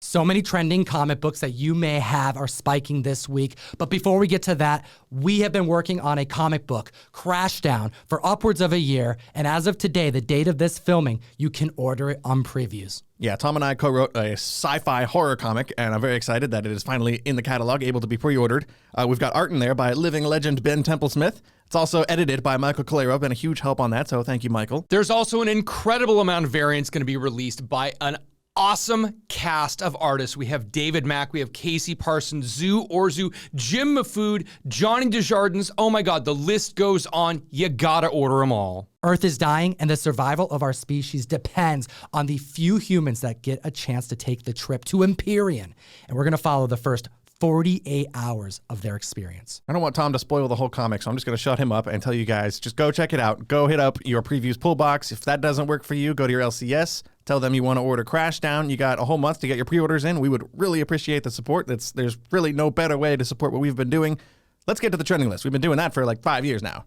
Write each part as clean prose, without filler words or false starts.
So many trending comic books that you may have are spiking this week. But before we get to that, we have been working on a comic book, Crashdown, for upwards of a year. And as of today, the date of this filming, you can order it on previews. Yeah, Tom and I co-wrote a sci-fi horror comic, and I'm very excited that it is finally in the catalog, able to be pre-ordered. We've got art in there by living legend Ben TEMPLESMITH. It's also edited by Michael Calero, been a huge help on that, so thank you, Michael. There's also an incredible amount of variants going to be released by an awesome cast of artists. We have David Mack, we have Casey Parsons, Zoo Orzu, Jim Mafood, Johnny Desjardins. Oh my God, the list goes on. You gotta order them all. Earth is dying, and the survival of our species depends on the few humans that get a chance to take the trip to Empyrean. And we're gonna follow the first 48 hours of their experience. I don't want Tom to spoil the whole comic, so I'm just going to shut him up and tell you guys, just go check it out. Go hit up your previews pull box. If that doesn't work for you, go to your LCS. Tell them you want to order Crashdown. You got a whole month to get your pre-orders in. We would really appreciate the support. There's really no better way to support what we've been doing. Let's get to the trending list. We've been doing that for like 5 years now.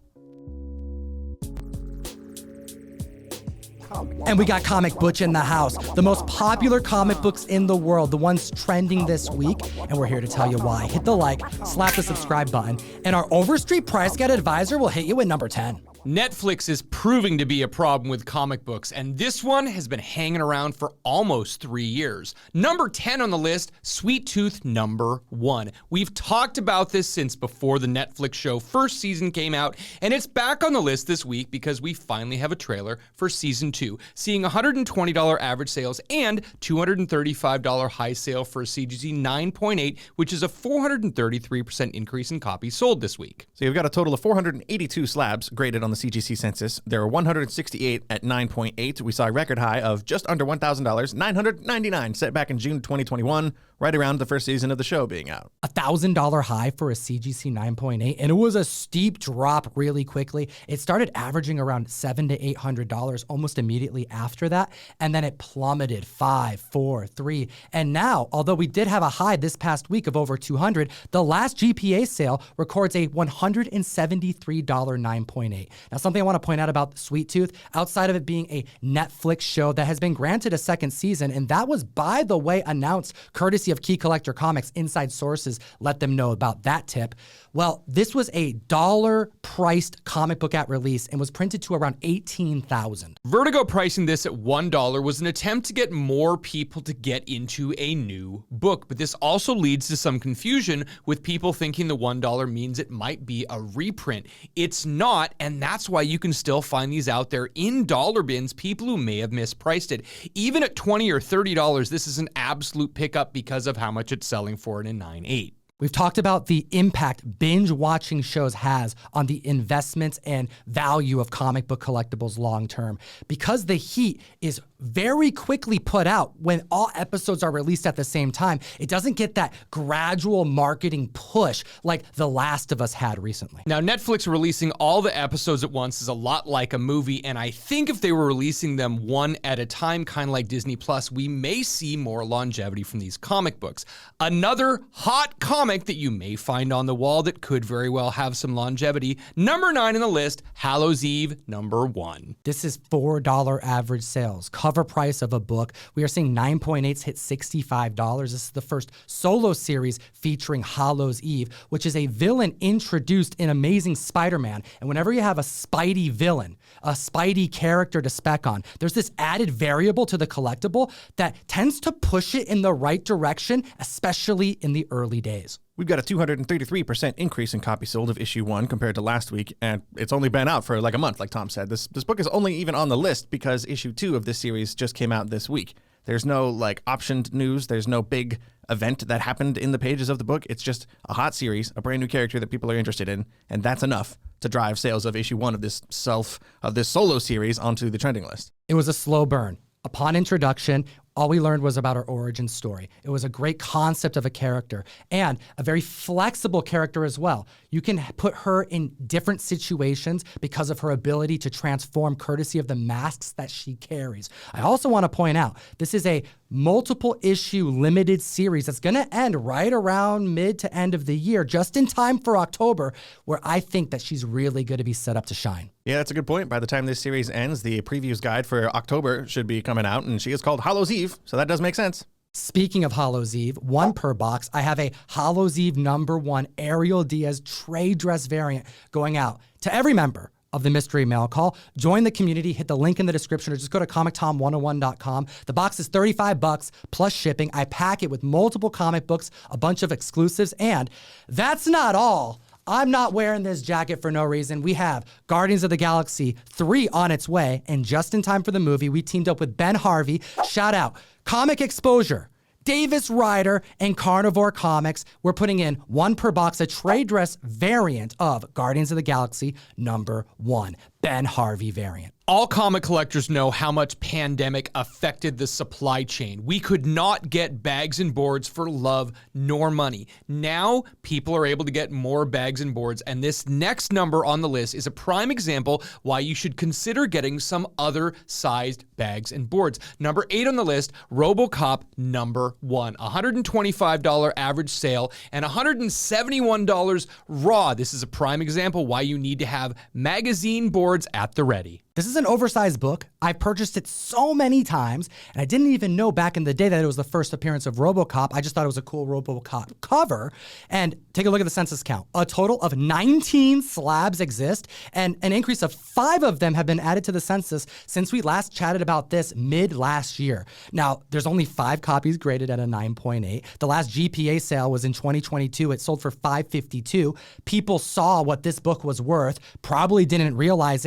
And we got Comic Butch in the house, the most popular comic books in the world, the ones trending this week, and we're here to tell you why. Hit the like, slap the subscribe button, and our Overstreet Price Guide advisor will hit you at number 10. Netflix is proving to be a problem with comic books, and this one has been hanging around for almost 3 years. Number 10 on the list, Sweet Tooth number 1. We've talked about this since before the Netflix show first season came out, and it's back on the list this week because we finally have a trailer for season 2, seeing $120 average sales and $235 high sale for a CGC 9.8, which is a 433% increase in copies sold this week. So you've got a total of 482 slabs graded on the CGC census. There are 168 at 9.8. We saw a record high of just under $1,000, 999, set back in June 2021, right around the first season of the show being out. $1,000 high for a CGC 9.8, and it was a steep drop really quickly. It started averaging around $700 to $800 almost immediately after that, and then it plummeted 5, 4, 3, and now, although we did have a high this past week of over 200, the last GPA sale records a $173 9.8. Now, something I want to point out about Sweet Tooth, outside of it being a Netflix show that has been granted a second season, and that was, by the way, announced courtesy of Key Collector Comics. Inside sources let them know about that tip. Well, this was a dollar-priced comic book at release and was printed to around $18,000. Vertigo pricing this at $1 was an attempt to get more people to get into a new book, but this also leads to some confusion with people thinking the $1 means it might be a reprint. It's not, and that's why you can still find these out there in dollar bins, people who may have mispriced it. Even at $20 or $30, this is an absolute pickup because of how much it's selling for in a 9.8. We've talked about the impact binge watching shows has on the investments and value of comic book collectibles long term. Because the heat is very quickly put out when all episodes are released at the same time, it doesn't get that gradual marketing push like The Last of Us had recently. Now, Netflix releasing all the episodes at once is a lot like a movie, and I think if they were releasing them one at a time, kind of like Disney Plus, we may see more longevity from these comic books. Another hot comic that you may find on the wall that could very well have some longevity. Number 9 on the list, Hallow's Eve, number 1. This is $4 average sales. Cover price of a book. We are seeing 9.8s hit $65. This is the first solo series featuring Hallow's Eve, which is a villain introduced in Amazing Spider-Man. And whenever you have a Spidey villain, a Spidey character to spec on, there's this added variable to the collectible that tends to push it in the right direction, especially in the early days. We've got a 233% increase in copies sold of issue 1 compared to last week, and it's only been out for like a month, like Tom said. This book is only even on the list because issue 2 of this series just came out this week. There's no like optioned news. There's no big event that happened in the pages of the book. It's just a hot series, a brand new character that people are interested in, and that's enough to drive sales of issue 1 of this solo series onto the trending list. It was a slow burn. Upon introduction, all we learned was about her origin story. It was a great concept of a character and a very flexible character as well. You can put her in different situations because of her ability to transform courtesy of the masks that she carries. I also want to point out, this is a multiple issue limited series that's going to end right around mid to end of the year, just in time for October, where I think that she's really going to be set up to shine. Yeah, that's a good point. By the time this series ends, the previews guide for October should be coming out, and she is called Hallow's Eve, so that does make sense. Speaking of Hallow's Eve, 1 per box, I have a Hallow's Eve #1 Ariel Diaz trade dress variant going out to every member of the Mystery Mail Call. Join the community, hit the link in the description, or just go to comictom101.com. The box is $35 plus shipping. I pack it with multiple comic books, a bunch of exclusives, and that's not all. I'm not wearing this jacket for no reason. We have Guardians of the Galaxy 3 on its way, and just in time for the movie, we teamed up with Ben Harvey. Shout out, Comic Exposure, Davis Ryder, and Carnivore Comics. We're putting in 1 per box, a trade dress variant of Guardians of the Galaxy #1, Ben Harvey variant. All comic collectors know how much pandemic affected the supply chain. We could not get bags and boards for love nor money. Now, people are able to get more bags and boards, and this next number on the list is a prime example why you should consider getting some other sized bags and boards. Number 8 on the list, Robocop #1. $125 average sale and $171 raw. This is a prime example why you need to have magazine boards at the ready. This is an oversized book. I've purchased it so many times, and I didn't even know back in the day that it was the first appearance of Robocop. I just thought it was a cool Robocop cover. And take a look at the census count. A total of 19 slabs exist, and an increase of 5 of them have been added to the census since we last chatted about this mid last year. Now, there's only 5 copies graded at a 9.8. The last GPA sale was in 2022. It sold for $552. People saw what this book was worth, probably didn't realize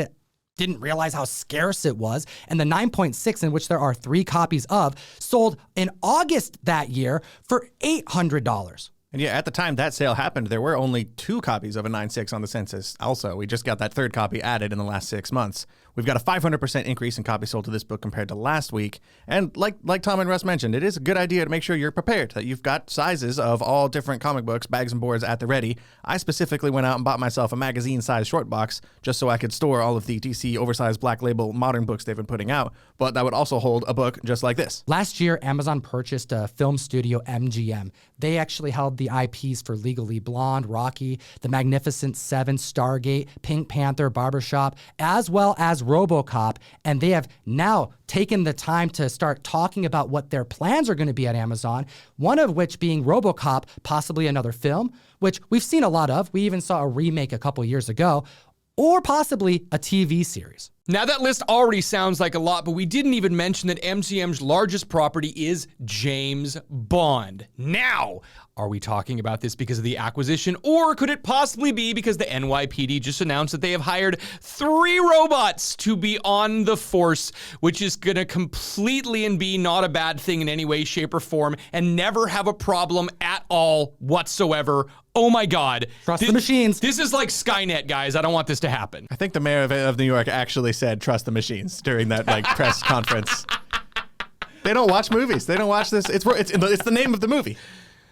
how scarce it was, and the 9.6, in which there are 3 copies of, sold in August that year for $800. And yeah, at the time that sale happened, there were only 2 copies of a 9.6 on the census. Also, we just got that 3rd copy added in the last 6 months. We've got a 500% increase in copies sold to this book compared to last week. And like Tom and Russ mentioned, it is a good idea to make sure you're prepared, that you've got sizes of all different comic books, bags and boards at the ready. I specifically went out and bought myself a magazine-sized short box just so I could store all of the DC oversized Black Label modern books they've been putting out, but that would also hold a book just like this. Last year, Amazon purchased a film studio, MGM. They actually held the IPs for Legally Blonde, Rocky, The Magnificent Seven, Stargate, Pink Panther, Barbershop, as well as Robocop, and they have now taken the time to start talking about what their plans are going to be at Amazon, one of which being Robocop, possibly another film, which we've seen a lot of. We even saw a remake a couple years ago, or possibly a TV series. Now that list already sounds like a lot, but we didn't even mention that MGM's largest property is James Bond. Now, are we talking about this because of the acquisition, or could it possibly be because the NYPD just announced that they have hired 3 robots to be on the force, which is gonna completely and be not a bad thing in any way, shape, or form, and never have a problem at all whatsoever. Oh my God. Trust the machines. This is like Skynet, guys. I don't want this to happen. I think the mayor of New York actually said, "Trust the machines" during that press conference. They don't watch movies. They don't watch this. It's the name of the movie.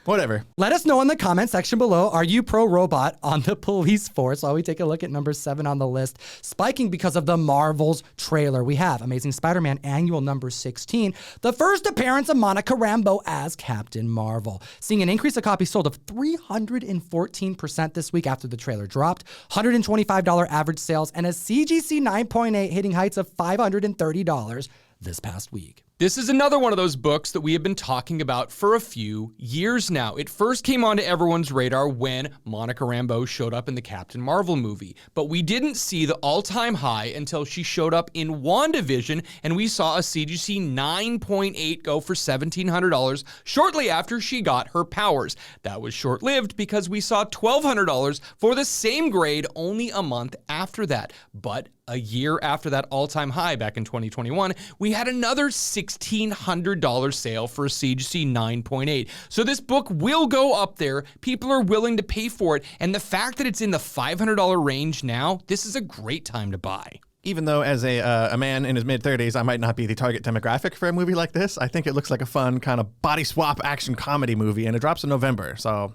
Whatever. Let us know in the comment section below, are you pro-robot on the police force? While we take a look at number 7 on the list, spiking because of the Marvels trailer. We have Amazing Spider-Man Annual number 16, the first appearance of Monica Rambeau as Captain Marvel, seeing an increase of copies sold of 314% this week after the trailer dropped, $125 average sales, and a CGC 9.8 hitting heights of $530 this past week. This is another one of those books that we have been talking about for a few years now. It first came onto everyone's radar when Monica Rambeau showed up in the Captain Marvel movie, but we didn't see the all-time high until she showed up in WandaVision, and we saw a CGC 9.8 go for $1,700 shortly after she got her powers. That was short-lived because we saw $1,200 for the same grade only a month after that. But a year after that all-time high back in 2021, we had another $1,600 sale for a CGC 9.8. So this book will go up there. People are willing to pay for it. And the fact that it's in the $500 range now, this is a great time to buy. Even though as a man in his mid-30s, I might not be the target demographic for a movie like this, I think it looks like a fun kind of body swap action comedy movie, and it drops in November, so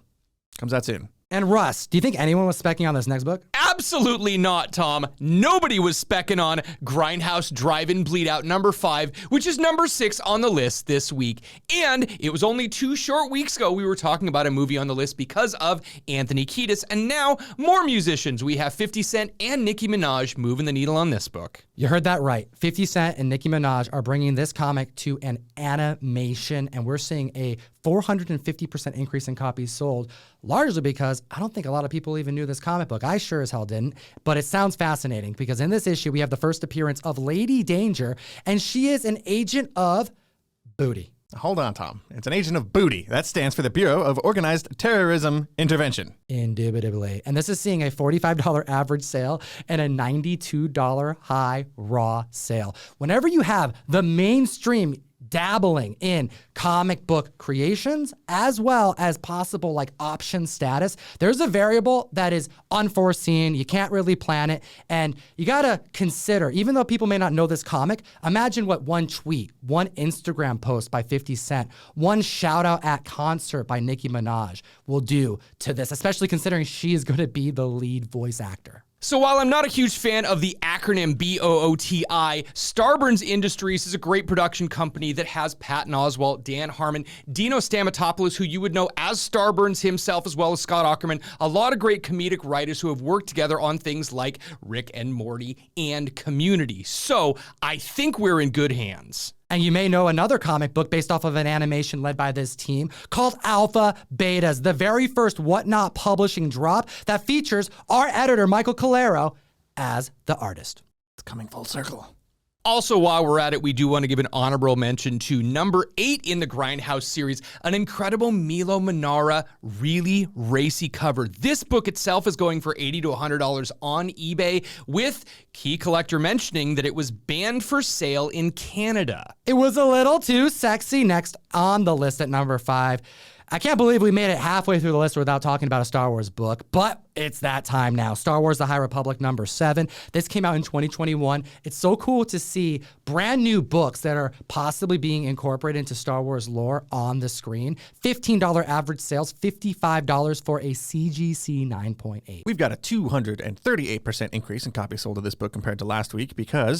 comes out soon. And Russ, do you think anyone was specking on this next book? Absolutely not, Tom. Nobody was specking on Grindhouse Drive-In Bleed Out number 5, which is number 6 on the list this week. And it was only 2 short weeks ago we were talking about a movie on the list because of Anthony Kiedis, and now more musicians. We have 50 Cent and Nicki Minaj moving the needle on this book. You heard that right. 50 Cent and Nicki Minaj are bringing this comic to an animation, and we're seeing a 450% increase in copies sold, largely because I don't think a lot of people even knew this comic book. I sure as hell didn't, but it sounds fascinating because in this issue, we have the first appearance of Lady Danger, and she is an agent of booty. Hold on, Tom. It's an agent of booty. That stands for the Bureau of Organized Terrorism Intervention. Indubitably. And this is seeing a $45 average sale and a $92 high raw sale. Whenever you have the mainstream dabbling in comic book creations as well as possible like option status, there's a variable that is unforeseen. You can't really plan it. And you got to consider, even though people may not know this comic, imagine what one tweet, one Instagram post by 50 Cent, one shout out at concert by Nicki Minaj will do to this, especially considering she is going to be the lead voice actor. So while I'm not a huge fan of the acronym BOOTI, Starburns Industries is a great production company that has Patton Oswalt, Dan Harmon, Dino Stamatopoulos, who you would know as Starburns himself, as well as Scott Aukerman, a lot of great comedic writers who have worked together on things like Rick and Morty and Community. So I think we're in good hands. And you may know another comic book based off of an animation led by this team called Alpha Betas, the very first Whatnot Publishing drop that features our editor, Michael Calero, as the artist. It's coming full circle. Also, while we're at it, we do want to give an honorable mention to number 8 in the Grindhouse series, an incredible Milo Manara really racy cover. This book itself is going for $80 to $100 on eBay, with Key Collector mentioning that it was banned for sale in Canada. It was a little too sexy. Next on the list at number 5. I can't believe we made it halfway through the list without talking about a Star Wars book, but it's that time now. Star Wars The High Republic number 7. This came out in 2021. It's so cool to see brand new books that are possibly being incorporated into Star Wars lore on the screen. $15 average sales, $55 for a CGC 9.8. We've got a 238% increase in copies sold of this book compared to last week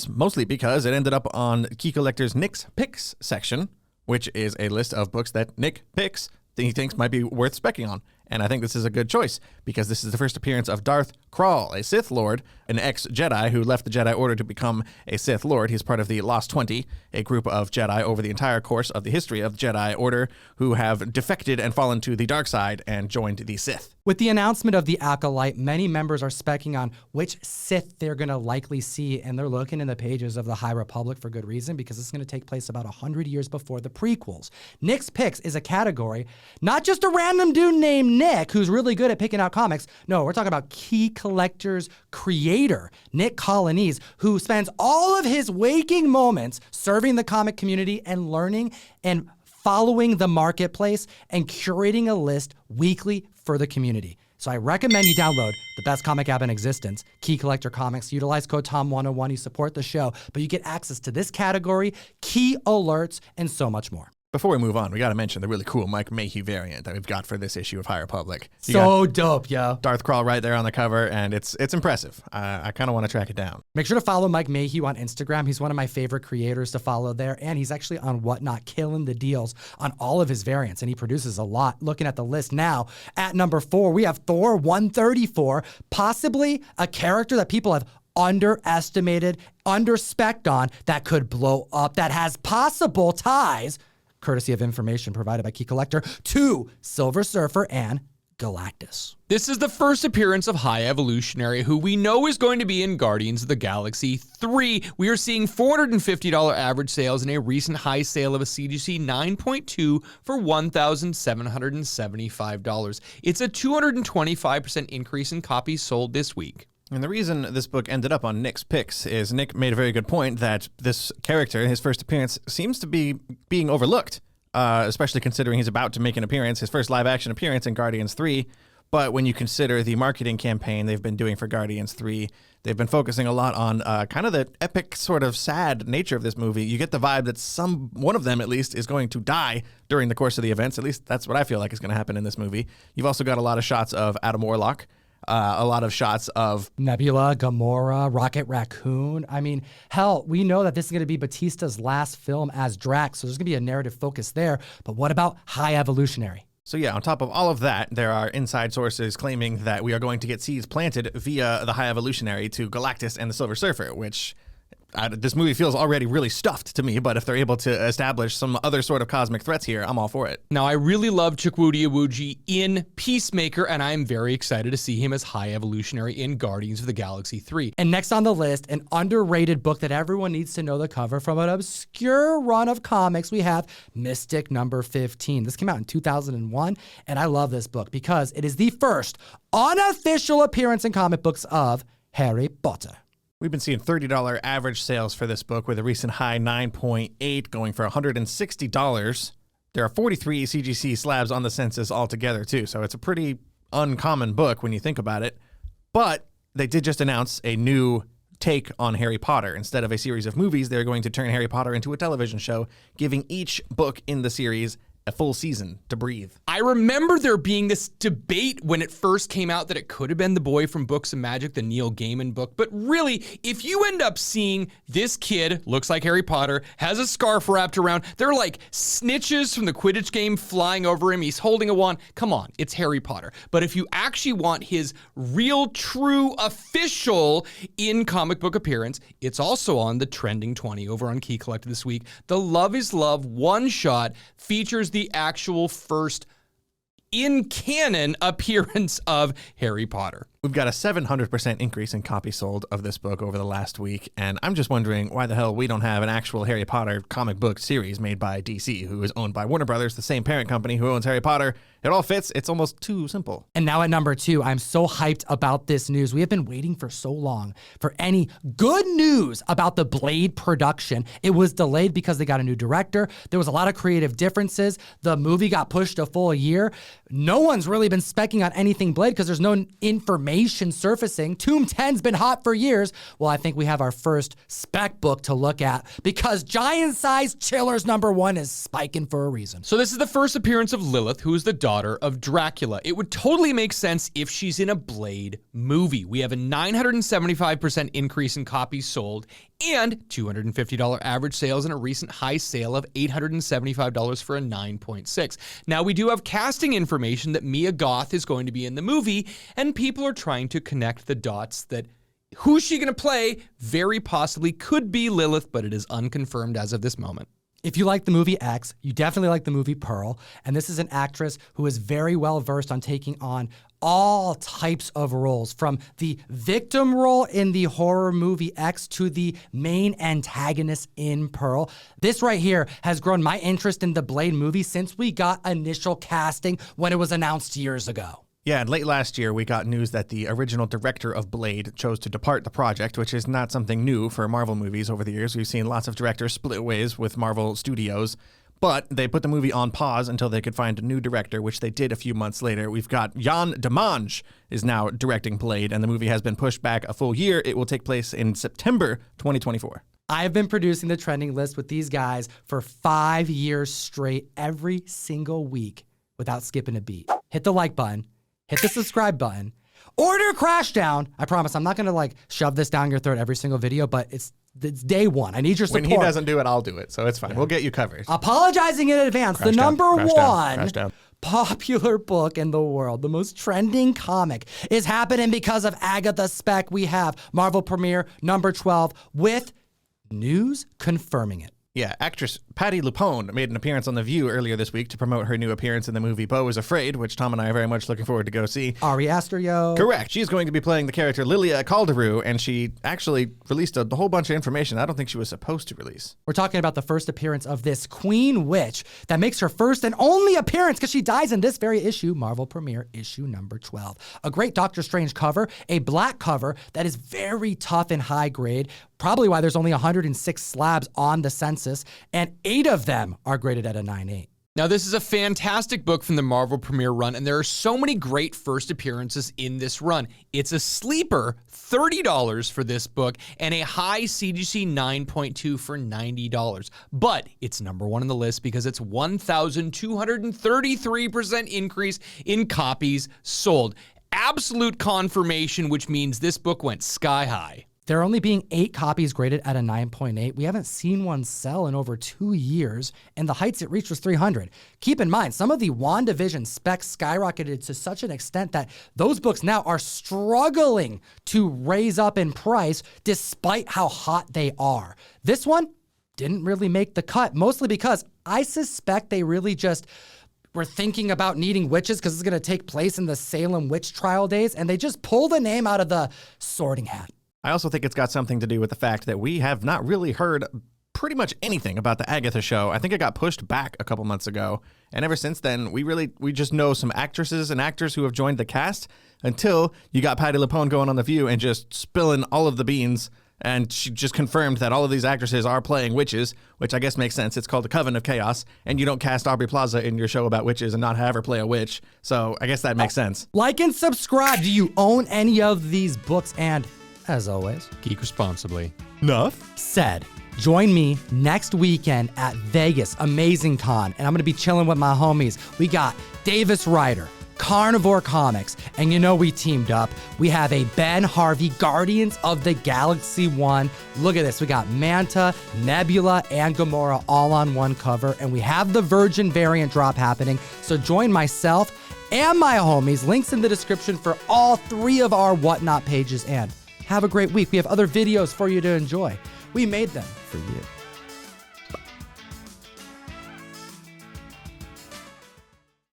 mostly because it ended up on Key Collector's Nick's Picks section, which is a list of books that Nick picks that he thinks might be worth specking on. And I think this is a good choice because this is the first appearance of Darth Krall, a Sith Lord, an ex-Jedi who left the Jedi Order to become a Sith Lord. He's part of the Lost 20, a group of Jedi over the entire course of the history of the Jedi Order who have defected and fallen to the dark side and joined the Sith. With the announcement of the Acolyte, many members are specking on which Sith they're going to likely see, and they're looking in the pages of the High Republic for good reason because it's going to take place about 100 years before the prequels. Nick's Picks is a category, not just a random dude named Nick who's really good at picking out comics. No, we're talking about Key Collector's creator, Nick Colonnese, who spends all of his waking moments serving the comic community and learning and following the marketplace and curating a list weekly for the community. So I recommend you download the best comic app in existence, Key Collector Comics. Utilize code TOM101. You support the show, but you get access to this category, key alerts, and so much more. Before we move on, we got to mention the really cool Mike Mayhew variant that we've got for this issue of High Republic. So dope, yo. Darth Krall right there on the cover, and it's impressive. I kind of want to track it down. Make sure to follow Mike Mayhew on Instagram. He's one of my favorite creators to follow there, and he's actually on Whatnot killing the deals on all of his variants, and he produces a lot. Looking at the list now, at number 4, we have Thor 134, possibly a character that people have underestimated, underspec'd on, that could blow up, that has possible ties, courtesy of information provided by Key Collector, to Silver Surfer and Galactus. This is the first appearance of High Evolutionary, who we know is going to be in Guardians of the Galaxy 3. We are seeing $450 average sales in a recent high sale of a CGC 9.2 for $1,775. It's a 225% increase in copies sold this week. And the reason this book ended up on Nick's Picks is Nick made a very good point that this character, his first appearance, seems to be being overlooked, especially considering he's about to make an appearance, his first live-action appearance in Guardians 3. But when you consider the marketing campaign they've been doing for Guardians 3, they've been focusing a lot on kind of the epic, sort of sad nature of this movie. You get the vibe that one of them, at least, is going to die during the course of the events. At least that's what I feel like is going to happen in this movie. You've also got a lot of shots of Adam Warlock a lot of shots of Nebula, Gamora, Rocket Raccoon. I mean, hell, we know that this is going to be Batista's last film as Drax, so there's going to be a narrative focus there. But what about High Evolutionary? So yeah, on top of all of that, there are inside sources claiming that we are going to get seeds planted via the High Evolutionary to Galactus and the Silver Surfer, which this movie feels already really stuffed to me, but if they're able to establish some other sort of cosmic threats here, I'm all for it. Now, I really love Chukwudi Iwuji in Peacemaker, and I'm very excited to see him as High Evolutionary in Guardians of the Galaxy 3. And next on the list, an underrated book that everyone needs to know the cover from an obscure run of comics, we have Mystic number 15. This came out in 2001, and I love this book because it is the first unofficial appearance in comic books of Harry Potter. We've been seeing $30 average sales for this book with a recent high 9.8 going for $160. There are 43 CGC slabs on the census altogether too, so it's a pretty uncommon book when you think about it. But they did just announce a new take on Harry Potter. Instead of a series of movies, they're going to turn Harry Potter into a television show, giving each book in the series a full season to breathe. I remember there being this debate when it first came out that it could have been the boy from Books of Magic, the Neil Gaiman book. But really, if you end up seeing this kid, looks like Harry Potter, has a scarf wrapped around, there are like snitches from the Quidditch game flying over him, he's holding a wand. Come on, it's Harry Potter. But if you actually want his real, true, official in comic book appearance, it's also on the Trending 20 over on Key Collected this week. The Love is Love one-shot features the actual first in canon appearance of Harry Potter. We've got a 700% increase in copies sold of this book over the last week, and I'm just wondering why the hell we don't have an actual Harry Potter comic book series made by DC, who is owned by Warner Brothers, the same parent company who owns Harry Potter. It all fits. It's almost too simple. And now at number 2, I'm so hyped about this news. We have been waiting for so long for any good news about the Blade production. It was delayed because they got a new director. There was a lot of creative differences. The movie got pushed a full year. No one's really been specking on anything Blade because there's no information surfacing. Tomb 10's been hot for years. Well, I think we have our first spec book to look at because Giant Size Chillers number 1 is spiking for a reason. So this is the first appearance of Lilith, who is the daughter of Dracula. It would totally make sense if she's in a Blade movie. We have a 975% increase in copies sold and $250 average sales and a recent high sale of $875 for a 9.6. Now, we do have casting information that Mia Goth is going to be in the movie, and people are trying to connect the dots that who's she going to play very possibly could be Lilith, but it is unconfirmed as of this moment. If you like the movie X, you definitely like the movie Pearl, and this is an actress who is very well versed on taking on all types of roles, from the victim role in the horror movie X to the main antagonist in Pearl. This right here has grown my interest in the Blade movie since we got initial casting when it was announced years ago. Yeah, and late last year, we got news that the original director of Blade chose to depart the project, which is not something new for Marvel movies over the years. We've seen lots of directors split ways with Marvel Studios, but they put the movie on pause until they could find a new director, which they did a few months later. We've got Jan Demange is now directing Blade, and the movie has been pushed back a full year. It will take place in September 2024. I've been producing the trending list with these guys for 5 years straight, every single week, without skipping a beat. Hit the like button. Hit the subscribe button. Order Crashdown. I promise I'm not going to shove this down your throat every single video, but it's day one. I need your support. When he doesn't do it, I'll do it. So it's fine. Yeah. We'll get you covered. Apologizing in advance. The number one popular book in the world, the most trending comic, is happening because of Agatha Speck. We have Marvel Premiere number 12 with news confirming it. Yeah, actress Patti LuPone made an appearance on The View earlier this week to promote her new appearance in the movie Beau is Afraid, which Tom and I are very much looking forward to go see. Ari Aster, yo. Correct. She's going to be playing the character Lilia Calderoo, and she actually released a whole bunch of information I don't think she was supposed to release. We're talking about the first appearance of this Queen Witch that makes her first and only appearance because she dies in this very issue, Marvel Premiere issue number 12. A great Doctor Strange cover, a black cover that is very tough and high grade, probably why there's only 106 slabs on the census, and 8 of them are graded at a 9.8. Now, this is a fantastic book from the Marvel Premiere run, and there are so many great first appearances in this run. It's a sleeper, $30 for this book, and a high CGC 9.2 for $90. But it's number 1 on the list because it's 1,233% increase in copies sold. absolute confirmation, which means this book went sky high. There only being 8 copies graded at a 9.8. We haven't seen one sell in over 2 years, and the heights it reached was 300. Keep in mind, some of the WandaVision specs skyrocketed to such an extent that those books now are struggling to raise up in price despite how hot they are. This one didn't really make the cut, mostly because I suspect they really just were thinking about needing witches because it's going to take place in the Salem witch trial days, and they just pulled a name out of the sorting hat. I also think it's got something to do with the fact that we have not really heard pretty much anything about the Agatha show. I think it got pushed back a couple months ago. And ever since then, we just know some actresses and actors who have joined the cast until you got Patti LuPone going on The View and just spilling all of the beans. And she just confirmed that all of these actresses are playing witches, which I guess makes sense. It's called The Coven of Chaos. And you don't cast Aubrey Plaza in your show about witches and not have her play a witch. So I guess that makes sense. Like and subscribe. Do you own any of these books? And as always, Geek responsibly. Enough said. Join me next weekend at Vegas Amazing Con, and I'm going to be chilling with my homies. We got Davis Ryder, Carnivore Comics, and you know we teamed up. We have a Ben Harvey Guardians of the Galaxy 1. Look at this. We got Manta, Nebula, and Gamora all on one cover, and we have the Virgin variant drop happening. So join myself and my homies. Links in the description for all 3 of our Whatnot pages, and have a great week. We have other videos for you to enjoy. We made them for you.